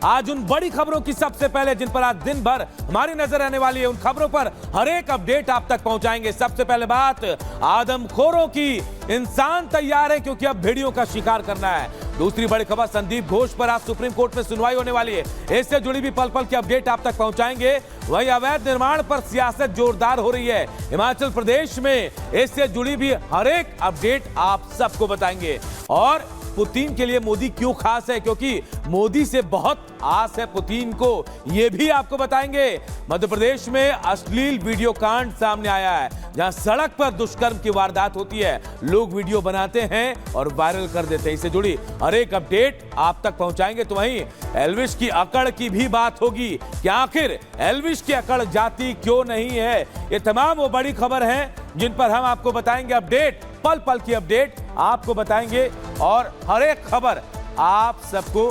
आज उन बड़ी खबरों की सबसे पहले, जिन पर आज दिन भर हमारी नजर रहने वाली है, उन खबरों पर हर एक अपडेट आप तक पहुंचाएंगे। सबसे पहले बात आदमखोरों की, इंसान तैयार है क्योंकि अब भेड़ियों का शिकार करना है। दूसरी बड़ी खबर, संदीप घोष पर आज सुप्रीम कोर्ट में सुनवाई होने वाली है। इससे जुड़ी भी पल पल की अपडेट आप तक पहुंचाएंगे। वहीं अवैध निर्माण पर सियासत जोरदार हो रही है हिमाचल प्रदेश में, इससे जुड़ी भी हर एक अपडेट आप सबको बताएंगे। और पुतिन के लिए मोदी क्यों खास है, क्योंकि मोदी से बहुत आस है पुतिन को, यह भी आपको बताएंगे। मध्य प्रदेश में अश्लील वीडियो कांड सामने आया है, जहां सड़क पर दुष्कर्म की वारदात होती है, लोग वीडियो बनाते हैं और वायरल कर देते हैं। इससे जुड़ी हर एक अपडेट आप तक पहुंचाएंगे। तो वहीं एल्विश की अकड़ की भी बात होगी कि आखिर एल्विश की अकड़ जाती क्यों नहीं है। ये तमाम वो बड़ी खबर है जिन पर हम आपको बताएंगे अपडेट, पल पल की अपडेट आपको बताएंगे और हर एक खबर आप सबको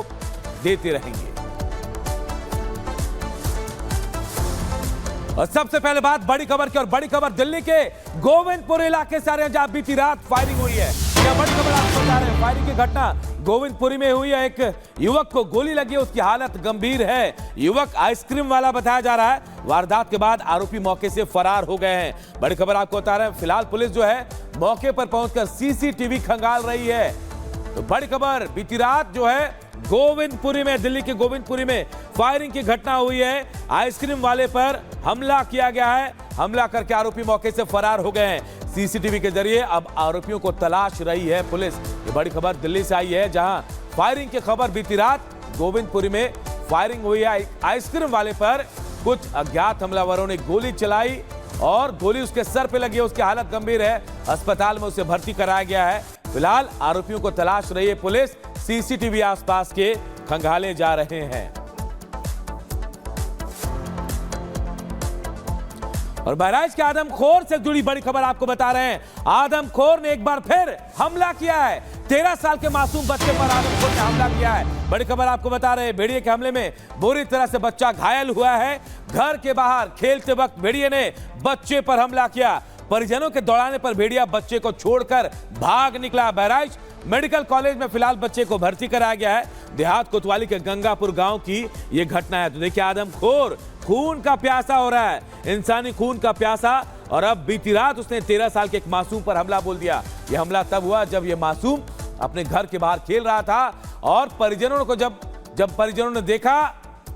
देते रहेंगे। और सबसे पहले बात बड़ी खबर की, और बड़ी खबर दिल्ली के गोविंदपुर इलाके से आ रहे हैं, जहां बीती रात फायरिंग हुई है। क्या बड़ी खबर आपको बता रहे हैं, फायरिंग की घटना गोविंदपुरी में हुई है। एक युवक को गोली लगी है, उसकी हालत गंभीर है। युवक आइसक्रीम वाला बताया जा रहा है। वारदात के बाद आरोपी मौके से फरार हो गए हैं। बड़ी खबर आपको बता रहे हैं, फिलहाल पुलिस जो है मौके पर पहुंचकर सीसीटीवी खंगाल रही है। तो बड़ी खबर, बीती रात जो है गोविंदपुरी में, दिल्ली के गोविंदपुरी में फायरिंग की घटना हुई है। आइसक्रीम वाले पर हमला किया गया है। हमला करके आरोपी मौके से फरार हो गए हैं। सीसीटीवी के जरिए अब आरोपियों को तलाश रही है पुलिस। ये बड़ी खबर दिल्ली से आई है, जहां फायरिंग की खबर, बीती रात गोविंदपुरी में फायरिंग हुई है। आइसक्रीम वाले पर कुछ अज्ञात हमलावरों ने गोली चलाई और गोली उसके सर पे लगी है। उसकी हालत गंभीर है, अस्पताल में उसे भर्ती कराया गया है। फिलहाल आरोपियों को तलाश रही है पुलिस। सीसीटीवी आसपास के खंगाले जा रहे हैं। और बहराइच के आदमखोर से जुड़ी बड़ी खबर आपको बता रहे हैं। आदमखोर ने एक बार फिर हमला किया है। 13 साल के मासूम बच्चे पर आदमखोर ने हमला किया है। बड़ी खबर आपको बता रहे हैं, भेड़िए के हमले में बुरी तरह से बच्चा घायल हुआ है। घर के बाहर खेलते वक्त भेड़िए ने बच्चे पर हमला किया। परिजनों के दौड़ाने पर भेड़िया बच्चे को छोड़कर भाग निकला। बहराइच मेडिकल कॉलेज में फिलहाल बच्चे को भर्ती कराया गया है। देहात कोतवाली के गंगापुर गांव की यह घटना है। तो देखिए, आदमखोर खून का प्यासा हो रहा है, इंसानी खून का प्यासा। और अब बीती रात उसने 13 साल के एक मासूम पर हमला बोल दिया। यह हमला तब हुआ जब यह मासूम अपने घर के बाहर खेल रहा था और परिजनों को जब परिजनों ने देखा,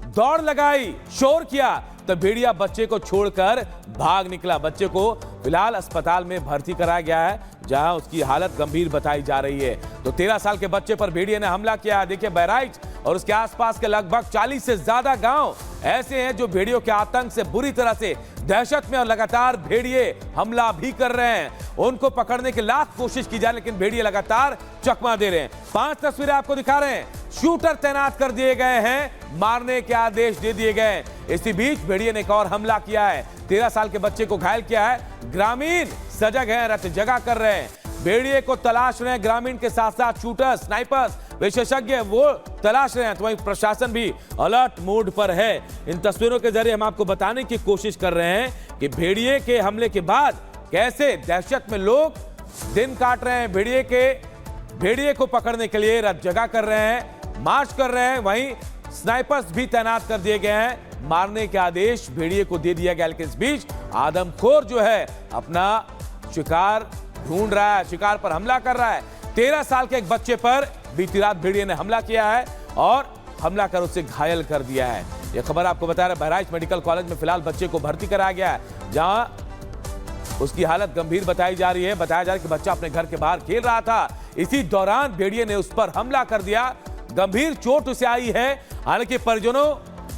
दौड़ लगाई, शोर किया, तो भेड़िया बच्चे को छोड़कर भाग निकला। बच्चे को फिलहाल अस्पताल में भर्ती कराया गया है, जहां उसकी हालत गंभीर बताई जा रही है। तो 13 साल के बच्चे पर भेड़िए ने हमला किया। देखिए, बहराइच और उसके आसपास के लगभग 40 से ज्यादा गांव ऐसे हैं जो भेड़ियों के आतंक से बुरी तरह से दहशत में, और लगातार भेड़िए हमला भी कर रहे हैं। उनको पकड़ने की लाख कोशिश की जाए, लेकिन भेड़िए लगातार चकमा दे रहे हैं। 5 तस्वीरें आपको दिखा रहे हैं। शूटर तैनात कर दिए गए हैं, मारने के आदेश दे दिए गए। इसी बीच भेड़िए ने एक और हमला किया है। 13 साल के बच्चे को घायल किया है। ग्रामीण सजग हैं, रत जगा कर रहे हैं। भेड़िए को तलाश रहे हैं ग्रामीण के साथ साथ शूटर्स, स्नाइपर्स, विशेषज्ञ वो तलाश रहे हैं। तो वहीं प्रशासन भी अलर्ट मोड पर है। इन तस्वीरों के जरिए हम आपको बताने की कोशिश कर रहे हैं कि भेड़िए के हमले के बाद कैसे दहशत में लोग दिन काट रहे हैं। भेड़िए को पकड़ने के लिए रत जगा कर रहे हैं, मार्च कर रहे हैं। वहीं स्नाइपर्स भी तैनात कर दिए गए हैं। मारने के आदेश भेड़िए को दे दिया गया। लेकिन इस बीच आदमखोर जो है अपना शिकार ढूंढ रहा है, शिकार पर हमला कर रहा है। 13 साल के एक बच्चे पर बीती रात भेड़िए ने हमला किया है और हमला कर उसे घायल कर दिया है। यह खबर आपको बता रहे हैं, बहराइच मेडिकल कॉलेज में फिलहाल बच्चे को भर्ती कराया गया है, जहां उसकी हालत गंभीर बताई जा रही है। बताया जा रहा है कि बच्चा अपने घर के बाहर खेल रहा था, इसी दौरान भेड़िए ने उस पर हमला कर दिया। गंभीर चोट उसे आई है। हालांकि परिजनों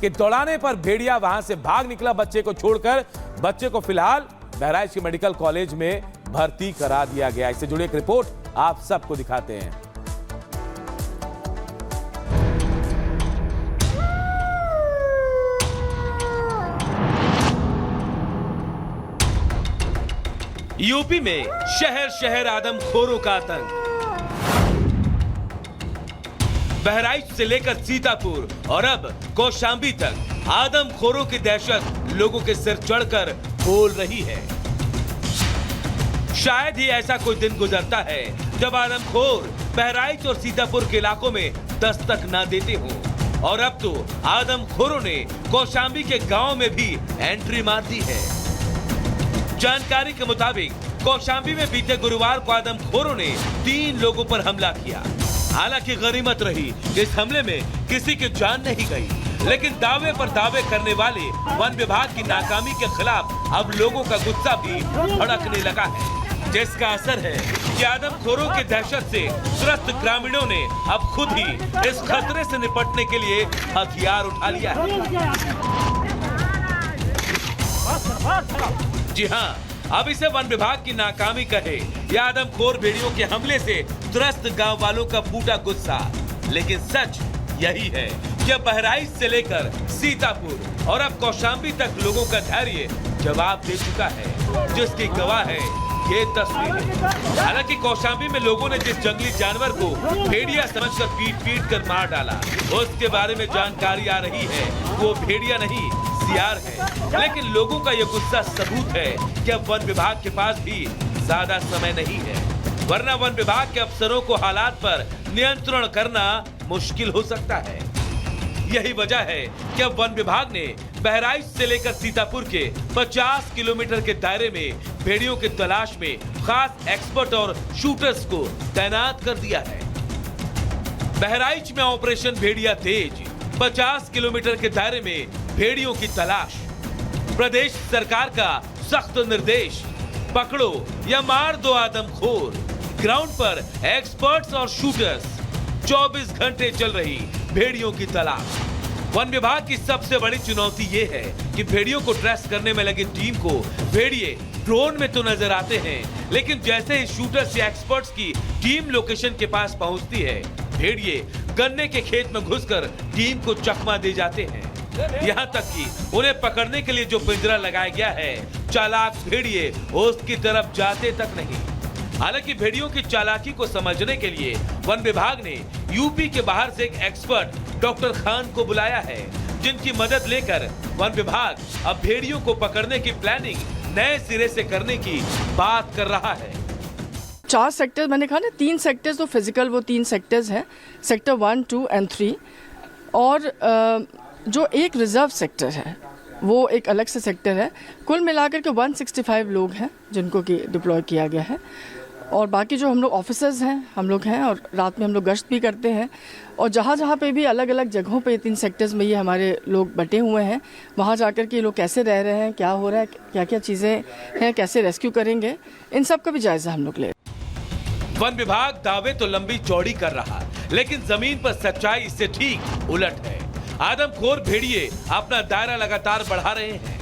के दौड़ाने पर भेड़िया वहां से भाग निकला बच्चे को छोड़कर। बच्चे को फिलहाल बहराइच के मेडिकल कॉलेज में भर्ती करा दिया गया। इससे जुड़ी एक रिपोर्ट आप सबको दिखाते हैं। यूपी में शहर शहर आदमखोरों का आतंक। बहराइच से लेकर सीतापुर और अब कौशांबी तक आदमखोरों की दहशत लोगों के सिर चढ़कर बोल रही है। शायद ही ऐसा कोई दिन गुजरता है जब आदमखोर बहराइच और सीतापुर के इलाकों में दस्तक ना देते हो। और अब तो आदमखोरों ने कौशांबी के गांव में भी एंट्री मार दी है। जानकारी के मुताबिक कौशांबी में बीते गुरुवार को आदमखोरों ने 3 लोगों पर हमला किया। हालांकि गनीमत रही कि इस हमले में किसी की जान नहीं गई, लेकिन दावे पर दावे करने वाले वन विभाग की नाकामी के खिलाफ अब लोगों का गुस्सा भी भड़कने लगा है, जिसका असर है कि आदमखोरों की दहशत से त्रस्त ग्रामीणों ने अब खुद ही इस खतरे से निपटने के लिए हथियार उठा लिया है। जी हाँ, अब इसे वन विभाग की नाकामी कहे या आदमखोर भेड़ियों के हमले से त्रस्त गांव वालों का फूटा गुस्सा, लेकिन सच यही है कि बहराइच से लेकर सीतापुर और अब कौशांबी तक लोगों का धैर्य जवाब दे चुका है, जिसकी गवाह है ये तस्वीरें। हालांकि कौशांबी में लोगों ने जिस जंगली जानवर को भेड़िया समझकर पीट कर मार डाला, उसके बारे में जानकारी आ रही है वो भेड़िया नहीं सियार है। लेकिन लोगों का ये गुस्सा सबूत है कि अब वन विभाग के पास भी ज्यादा समय नहीं है, वरना वन विभाग के अफसरों को हालात पर नियंत्रण करना मुश्किल हो सकता है। यही वजह है कि अब वन विभाग ने बहराइच से लेकर सीतापुर के 50 किलोमीटर के दायरे में भेड़ियों की तलाश में खास एक्सपर्ट और शूटर्स को तैनात कर दिया है। बहराइच में ऑपरेशन भेड़िया तेज, 50 किलोमीटर के दायरे में भेड़ियों की तलाश। प्रदेश सरकार का सख्त निर्देश, पकड़ो या मार दो आदमखोर। ग्राउंड पर एक्सपर्ट्स और शूटर्स, 24 घंटे चल रही भेड़ियों की तलाश। वन विभाग की सबसे बड़ी चुनौती ये है कि भेड़ियों को ट्रेस करने में लगी टीम को भेड़िए ड्रोन में तो नजर आते हैं, लेकिन जैसे ही शूटर्स या एक्सपर्ट्स की टीम लोकेशन के पास पहुंचती है, भेड़िए गन्ने के खेत में घुसकर टीम को चकमा दे जाते हैं। यहाँ तक कि उन्हें पकड़ने के लिए जो पिंजरा लगाया गया है, चालाक भेड़िए उसकी तरफ जाते तक नहीं। हालांकि भेड़ियों की चालाकी को समझने के लिए वन विभाग ने यूपी के बाहर से एक एक्सपर्ट डॉक्टर खान को बुलाया है, जिनकी मदद लेकर वन विभाग अब भेड़ियों को पकड़ने की प्लानिंग नए सिरे से करने की बात कर रहा है। 4 सेक्टर मैंने कहा ना, 3 सेक्टर्स तो फिजिकल, वो 3 सेक्टर्स हैं, सेक्टर 1, 2 और 3, और जो एक रिजर्व सेक्टर है वो एक अलग से सेक्टर है। कुल मिलाकर के 165 लोग हैं जिनको कि डिप्लॉय किया गया है, और बाकी जो हम लोग ऑफिसर्स हैं हम लोग हैं, और रात में हम लोग गश्त भी करते हैं, और जहाँ जहाँ पे भी अलग अलग जगहों पे 3 सेक्टर्स में ये हमारे लोग बटे हुए हैं, वहाँ जाकर के लोग कैसे रह रहे हैं, क्या हो रहा है, क्या क्या चीज़ें हैं, कैसे रेस्क्यू करेंगे, इन सब का भी जायजा हम लोग ले। वन विभाग दावे तो लंबी चौड़ी कर रहा, लेकिन जमीन पर सच्चाई इससे ठीक उलट है। आदमखोर भेड़िए अपना दायरा लगातार बढ़ा रहे हैं।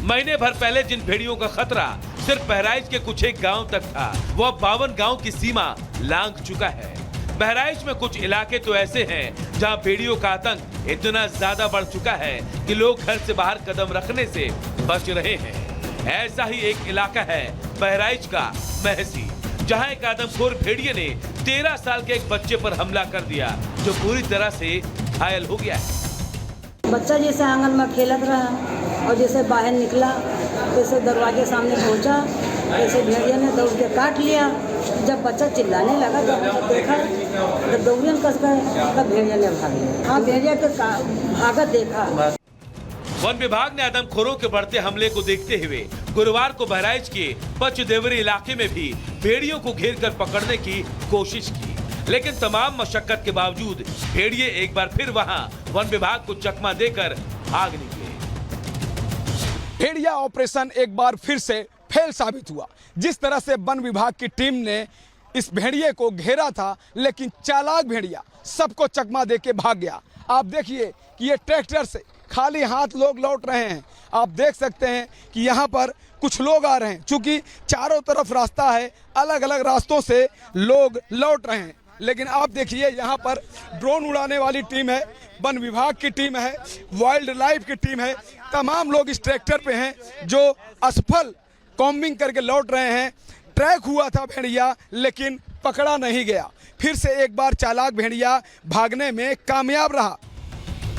महीने भर पहले जिन भेड़ियों का खतरा सिर्फ बहराइच के कुछ एक गांव तक था, वो अब 52 गांव की सीमा लांघ चुका है। बहराइच में कुछ इलाके तो ऐसे हैं जहां भेड़ियों का आतंक इतना ज्यादा बढ़ चुका है कि लोग घर से बाहर कदम रखने से बच रहे हैं। ऐसा ही एक इलाका है बहराइच का महसी, जहां एक आदमखोर भेड़िए ने 13 साल के एक बच्चे पर हमला कर दिया, जो पूरी तरह से घायल हो गया है। बच्चा जैसे आंगन में खेलत रहा और जैसे बाहर निकला, जैसे दरवाजे सामने पहुंचा, जैसे भेड़िया ने दौड़ के काट लिया। जब बच्चा चिल्लाने लगा तो हमने देखा, जब दौड़ियन कस गए तब भेड़िया ने भाग लिया। हाँ, भेड़िया के भागत देखा। वन विभाग ने आदमखोरों के बढ़ते हमले को देखते हुए गुरुवार को बहराइच के पचदेवरी इलाके में भी भेड़ियों को घेर कर पकड़ने की कोशिश की, लेकिन तमाम मशक्कत के बावजूद भेड़िए एक बार फिर वहां वन विभाग को चकमा देकर भाग निकले। भेड़िया ऑपरेशन एक बार फिर से फेल साबित हुआ। जिस तरह से वन विभाग की टीम ने इस भेड़िए को घेरा था, लेकिन चालाक भेड़िया सबको चकमा देके भाग गया। आप देखिए कि ये ट्रैक्टर से खाली हाथ लोग लौट रहे हैं। आप देख सकते हैं कि यहाँ पर कुछ लोग आ रहे हैं, चूंकि चारों तरफ रास्ता है, अलग अलग रास्तों से लोग लौट रहे हैं। लेकिन आप देखिए यहाँ पर ड्रोन उड़ाने वाली टीम है, वन विभाग की टीम है, वाइल्ड लाइफ की टीम है, तमाम लोग इस ट्रैक्टर पे हैं जो असफल कॉम्बिंग करके लौट रहे हैं। ट्रैक हुआ था भेड़िया, लेकिन पकड़ा नहीं गया। फिर से एक बार चालाक भेड़िया भागने में कामयाब रहा।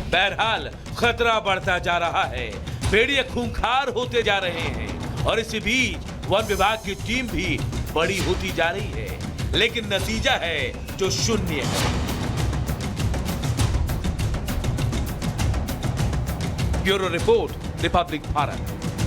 बहरहाल खतरा बढ़ता जा रहा है, भेड़िए खूंखार होते जा रहे हैं, और इसी बीच वन विभाग की टीम भी बड़ी होती जा रही है, लेकिन नतीजा है जो शून्य है। Bureau report, Republic Bharat.